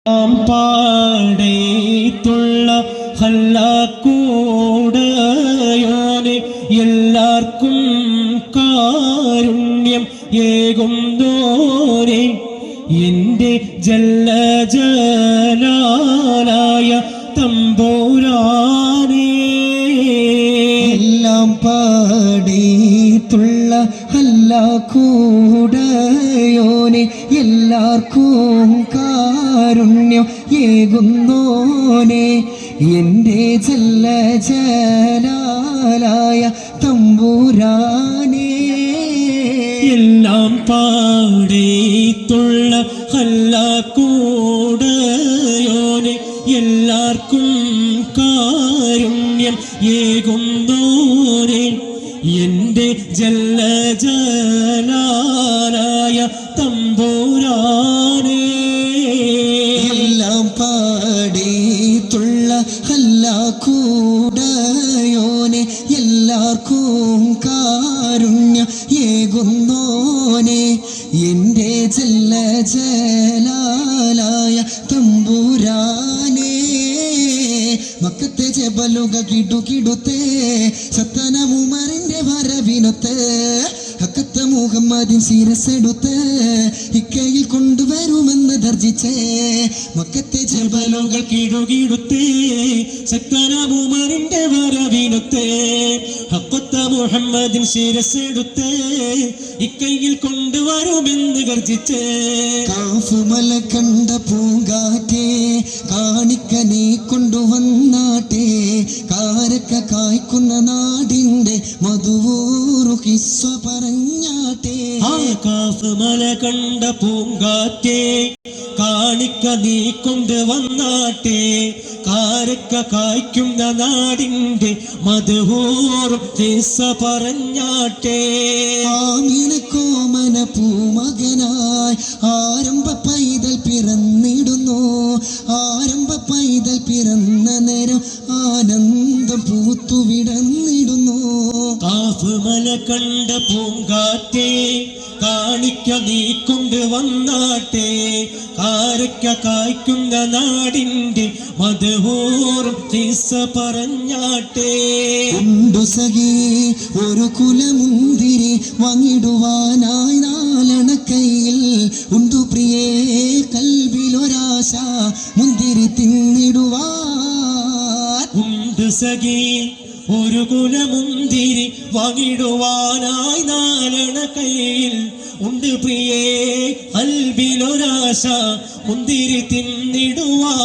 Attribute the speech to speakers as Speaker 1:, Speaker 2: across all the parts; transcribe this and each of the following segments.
Speaker 1: പാടേത്തുള്ള ഹല്ലാക്കൂടയോനെ എല്ലാവർക്കും കാരുണ്യം ഏകുന്നോനെ എൻ്റെ ജല്ലജലാലായ തമ്പുരാനേ.
Speaker 2: എല്ലാം പാടേത്തുള്ള ഹല്ലാക്കൂടയോനെ എല്ലാവർക്കും കാരുണ്യം ഏകുന്നോനെ എൻ്റെ ജല്ലജലാലായ തമ്പുരാനേ.
Speaker 1: എല്ലാം പാടേത്തുള്ള ഹല്ലാക്കൂടയോനെ എല്ലാവർക്കും കാരുണ്യം ഏകുന്നോനെ എൻ്റെ ജല്ലജലാലായ തമ്പുരാനേ.
Speaker 2: എല്ലാം പാടേത്തുള്ള ഹല്ലാക്കൂടയോനെ എല്ലാവർക്കും കാരുണ്യം ഏകുന്നോനെ എൻ്റെ ജല്ലജലാലായ തമ്പുരാനേ. മക്കത്തെ ജബലുക കിടുകിടുത്തേ സത്തന ഉമറിന്റെ വരവിനൊത്ത് ഹക്കത്ത മുഹമ്മദിൻ ശിരസെടുത്ത് ഇക്കയിൽ കൊണ്ടുവരുമെന്ന് ദർജിച്ചേ. മക്കത്തെ
Speaker 1: ജബലുകൾ കിടുകിടുത്തേ സത്തന ഉമറിന്റെ വരവിനൊത്ത് ഹക്കത്ത മുഹമ്മദിൻ ശിരസെടുത്ത് ഇക്കയിൽ കൊണ്ടുവരുമെന്ന് ഗർജിച്ചേ.
Speaker 2: കാഫുമല കണ്ട പൂങ്കാറ്റേ കാണിക്ക നീ കൊണ്ടുവന്നാട്ടെ കാരക്ക കായ്ക്കുന്ന നാടിൻ്റെ മധുവൂറു കിസ്സ പറഞ്ഞാട്ടെ.
Speaker 1: ആ കാഫുമല കണ്ട പൂങ്കാറ്റേ കാണിക്ക നീ കൊണ്ടുവന്നാട്ടെ കാരക്ക കായ്ക്കുന്ന നാടിൻ്റെ മധുവൂറും കിസ്സ പറഞ്ഞാട്ടെ.
Speaker 2: ആമിനക്കോമന പൂമകനായി ആരംഭ പൈതൽ പിറന്നിടുന്നു. ആരംഭ പൈതൽ പിറന്ന നേരം ആനന്ദം പൂത്തുവിടന്നിടുന്നു.
Speaker 1: കാഫുമല കണ്ട പൂങ്കാറ്റേ കാണിക്ക നീ കൊണ്ടുവന്നാട്ടെ കാരക്ക കായ്ക്കുന്ന നാടിൻ്റെ മധുവൂറും കിസ്സ പറഞ്ഞാട്ടെ.
Speaker 2: ഉണ്ടു സഖി ഒരു കുലമുന്തിരി വാങ്ങിടുവാനായി നാലണ കയ്യിൽ ഉണ്ടു പ്രിയേ കൽവിലൊരാശ മുന്തിരി തിന്നിടുവാൻ.
Speaker 1: ഉണ്ട് സഖി ഒരു കുലമുന്തിരി വാങ്ങിടുവാനായി നാലണ കയ്യിൽ ഉണ്ട് പ്രിയേ കൽബിലൊരാശ മുന്തിരി തിന്നിടുവാൻ.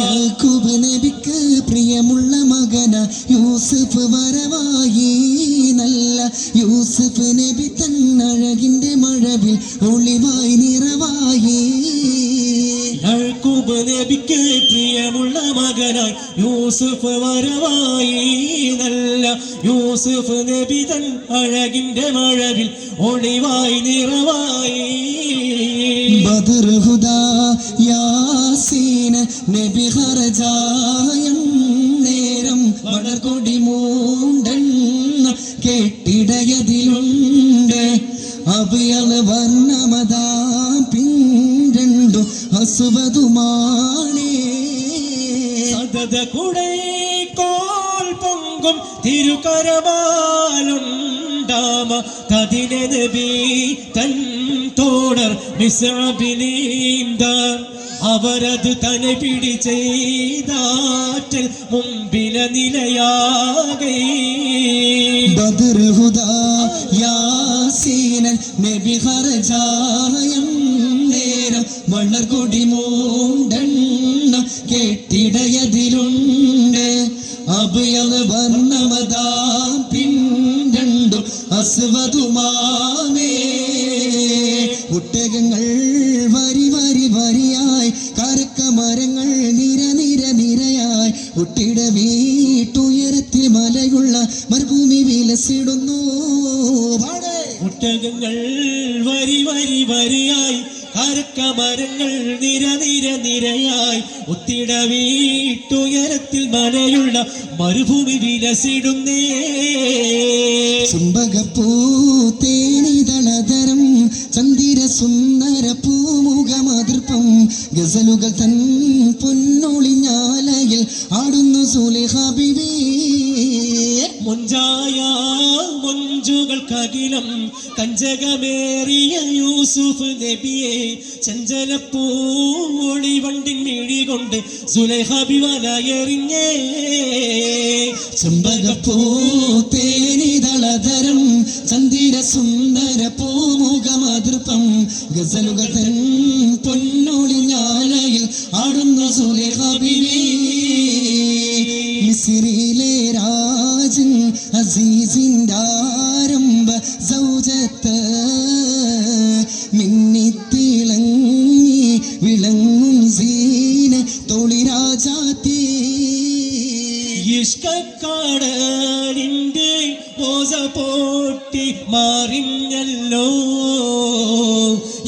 Speaker 2: യാക്കൂബ് നബിക്ക് പ്രിയമുള്ള മകന യൂസുഫ് വരവായി നല്ല യൂസുഫ് നബി തന്നഴകിന്റെ മഴവിൽ ഒളിവായി നിറവായി.
Speaker 1: യാക്കൂബ് നബിക്ക് പ്രിയമുള്ള മകനായി യൂസുഫ് വരവായി നല്ല യൂസുഫ് നബി തൻ അഴകിന്റെ മഴവിൽ ഒളിവായി നിറവായി.
Speaker 2: ബദർ ഹുദാ യാസീൻ നബി ഖർജായം നേരം വളർകൊടി മൂണ്ടെണ്ണ കെട്ടിടയതിലുണ്ട് അബിയൽ വർണ്ണമതാ പിൻരണ്ടു അസുവതുമാണേ.
Speaker 1: സദത കുടൈ കോൽ പൊങ്കും തിരുകരമാലുണ്ടാമ കതിനെ നബി തൻ തോടർ മിസ്അബിനീന്ദാൻ അവരത് തന്നെ പിടി ചെയ്താറ്റൽ മുമ്പില നിലയാകെ.
Speaker 2: ബദർ ഹുദാ യാസീൻ നബി ഖർജായം നേരം വളർകൊടി മൂണ്ടെണ്ണ കെട്ടിടയതിലുണ്ട് അബിയൽ വർണ്ണമതാ പിൻരണ്ടു അസ്വതുമാമേ. ഒട്ടകങ്ങൾ വരി വരി വരിയായി കരക്ക മരങ്ങൾ നിര നിര നിരയായി ഒട്ടിട വീട്ടുയരത്തിൽ മലയുള്ള മരുഭൂമി വിലസിടുന്നു.
Speaker 1: ഒട്ടകങ്ങൾ വരി വരി വരിയായി കരക്ക മരങ്ങൾ നിര നിര നിരയായി ഒത്തിട വീട്ടുയരത്തിൽ മലയുള്ള മരുഭൂമി വിലസിടുന്നേ.
Speaker 2: ചുംബകപ്പൂ തേനിതളതരം ചന്ദിര സുന്ദര പൂമുഖമതിർപ്പം ഗസ ഗസലുകൾ തൻ പൊന്നൊളിഞ്ഞാലയിൽ ആടുന്നു സുലൈഖ ബീവി.
Speaker 1: മുഞ്ചായ മൊഞ്ചുകൾക്കകിലം കഞ്ചകമേറിയ യൂസുഫ് നബിയെ ചഞ്ചലപ്പൂളി വണ്ടിൻ മിഴി കൊണ്ട് സുലൈഖ ബീവി വലയെറിഞ്ഞേ.
Speaker 2: ചെമ്പകപ്പൂ തേനിതളധരം ചന്ദിര സുന്ദര പൂമുഖമതൃപ്പം ഗസലുകൾ തൻ പൊന്നൊളിഞ്ഞാലയിൽ ആടുന്നു സുലൈഖ ബീവി. മിസ്രിലെ രാജൻ അസീസിൻ്റെ ആരംഭ സൗജത്ത് മിന്നിത്തിളങ്ങി വിളങ്ങും സീന തൊളിരാജാത്തി.
Speaker 1: ഇഷ്കക്കാടലിൻ്റെ ഓസ പോട്ടി മാറിഞ്ഞല്ലോ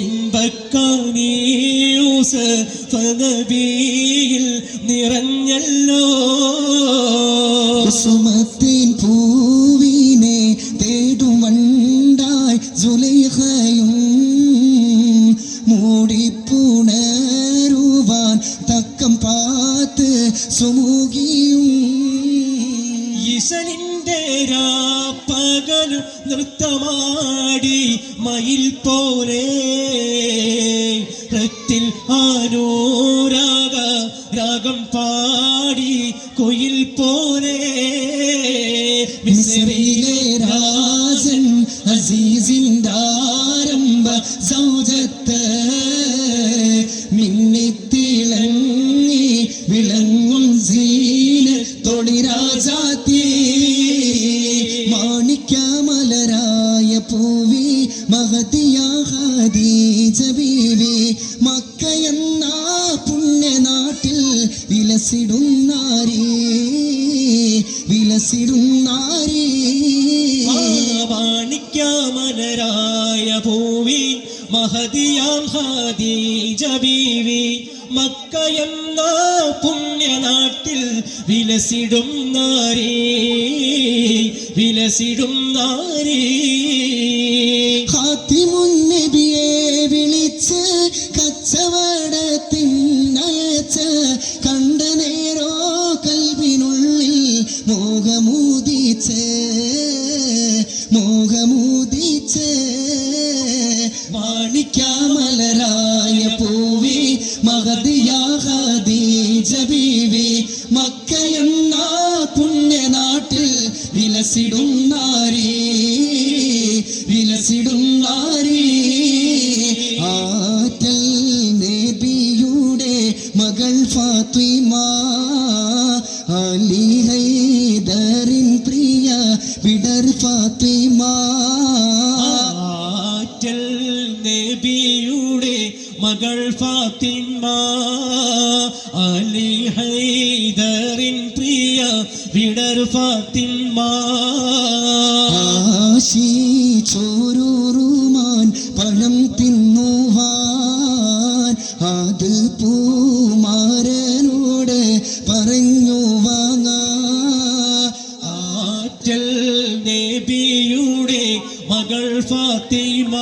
Speaker 1: ഇമ്പക്കാനീയൂസ് ഫനബിയിൽ നിറഞ്ഞല്ലോ.
Speaker 2: കുസുമത്തിൻ പൂവിനെ തേടും വണ്ടായി സുലൈഖയും മൂടിപ്പുണരുവാൻ തക്കം പാത്ത് സുമുഖിയും.
Speaker 1: ഈശനിന്റെ രാപ്പകലും നൃത്തമാടി മയിൽ പോലെ രത്തിൽ ആനൂരാഗ രാഗം പാടി കൊയിൽ പോലെ.
Speaker 2: മിസ്രിലെ രാജൻ അസീസിൻ്റെ ആരംഭ സൗജത്ത് മിന്നിത്തിളങ്ങി വിളങ്ങും സീന തൊളിരാജാത്തി. മാണിക്യമലരായ പൂവി മഹതിയ ഖദീജ ബീവി മക്കയെന്ന പുണ്യനാട്ടിൽ വിലസിടുന്നാരി വിലസിടുന്നാരി.
Speaker 1: മാണിക്യമലരായ പൂവി മഹദിയാം ഖദീജ ബീവി മക്കയെന്ന പുണ്യനാട്ടിൽ വിലസിടും നാരി വിലസിടും നാരി.
Speaker 2: ഖാതിമുൻ നബിയെ വിളിച്ച് കച്ചവടത്തിനയച്ച് കണ്ട നേരോ കൽവിനുള്ളിൽ മോഹമൂതിച്ച് മോഹമൂതിച്ച്. മാണിക്യമലരായ പൂവി മഹദിയ ഖദീജ ബീവി മക്കയെന്ന പുണ്യനാട്ടിൽ വിലസിടും നാരി വിലസിടും നാരി. ആറ്റൽ നബിയുടെ മകൾ ഫാത്തിമ അലി ഹൈദറിൻ പ്രിയ വിടർ ഫാത്തിമ.
Speaker 1: ആറ്റൽ നബിയുടെ മകൾ ഫാത്തിമ അലി ഹൈദറിൻ പ്രിയ വിടർ ഫാത്തിമ.
Speaker 2: ചോരൂറുമാൻ പഴം തിന്നുവാൻ അത് പൂമാരനോട് പറഞ്ഞു വാങ്ങാൻ.
Speaker 1: ആറ്റൽ നബിയുടെ മകൾ ഫാത്തിമ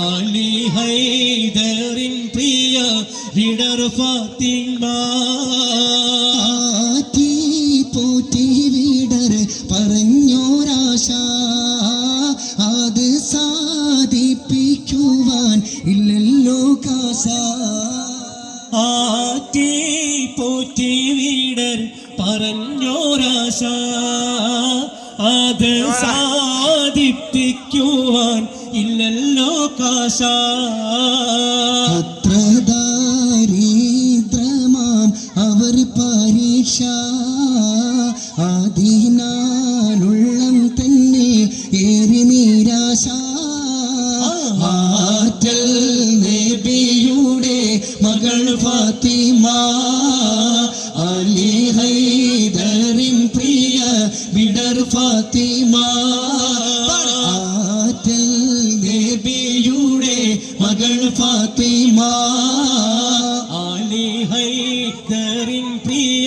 Speaker 1: അലി ഹൈദറിൻ പ്രിയ വിടർ ഫാത്തിമ.
Speaker 2: ആറ്റി പോറ്റി വിടർ പറഞ്ഞോരാശ അത് സാധിപ്പിക്കുവാൻ ഇല്ലല്ലോ കാശ.
Speaker 1: ആറ്റി പോറ്റി വിടർ പറഞ്ഞോരാശ അത് സാധിപ്പിക്കുവാൻ ഇല്ലല്ലോ കാശ.
Speaker 2: അത്ര ദാരിദ്രമാം അവർ പരീക്ഷ അതിനാലുള്ളം തന്നെ ഏറി നിരാശ. ആറ്റൽ നബിയുടെ മകൾ ഫാത്തിമ അലി ഹൈദറിൻ പ്രിയ വിടർ ഫാത്തിമ. ആറ്റൽ നബിയുടെ മകൾ ഫാത്തിമ
Speaker 1: അലി ഹൈദറിൻ പ്രിയ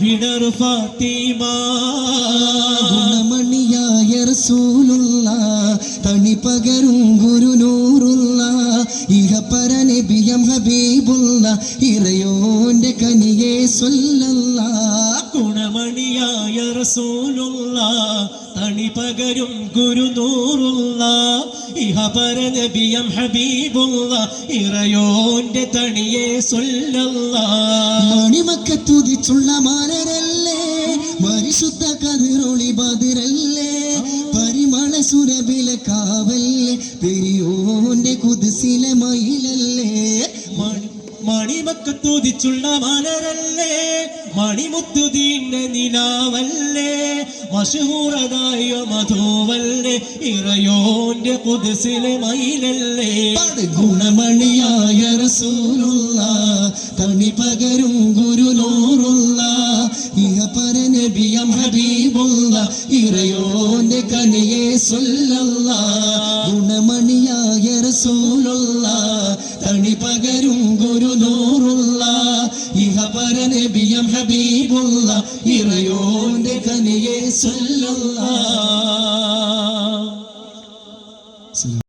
Speaker 1: വിടർ ഫാത്തിമ.
Speaker 2: ഗുണമണിയായ റസൂലുള്ള തണി പകരും ഗുരുനൂറുള്ള ഇഹ പര നബിയം ഹബീബുള്ള ഇറയോന്റെ കനിയെ സ്വല്ലല്ലാ.
Speaker 1: ഗുണമണിയായ റസൂലുള്ള തണി പകരും ഗുരുനൂറുള്ള ഇഹപര നബിയം ഹബീബുള്ള ഇറയോന്റെ തണിയെ സ്വല്ലല്ലാ.
Speaker 2: മണിമക്കത്തുതിച്ചുള്ള മാനരല്ലേ, പരിശുദ്ധ കതിരൊളി ബദറല്ലേ, പരിമള സുരബില കാവല്ലേ, പെരിയോന്റെ കുദ്സിലെ മയിലല്ലേ.
Speaker 1: മണിമക്കത്തുതിച്ചുള്ള മാനരല്ലേ, മണിമുത്തുദീന്റെ നിലാവല്ലേ, മശഹൂറതായ മധുവല്ലേ, ഇറയോന്റെ കുദ്സിലെ മയിലല്ലേ.
Speaker 2: ഗുണമണിയായ റസൂലുള്ള തണി പകരും ഗുരുനൂറുള്ള ഇഹപര നബിയം ഹബീബുള്ള ഇറയോന്റെ കനിയെ സ്വല്ലല്ലാ. ഗുണമണിയായ റസൂലുള്ള തണി പകരും ഗുരുനൂറുള്ള ഇഹപര നബിയം ഹബീബുള്ള ഇറയോന്റെ കനിയെ സ്വല്ലല്ലാ.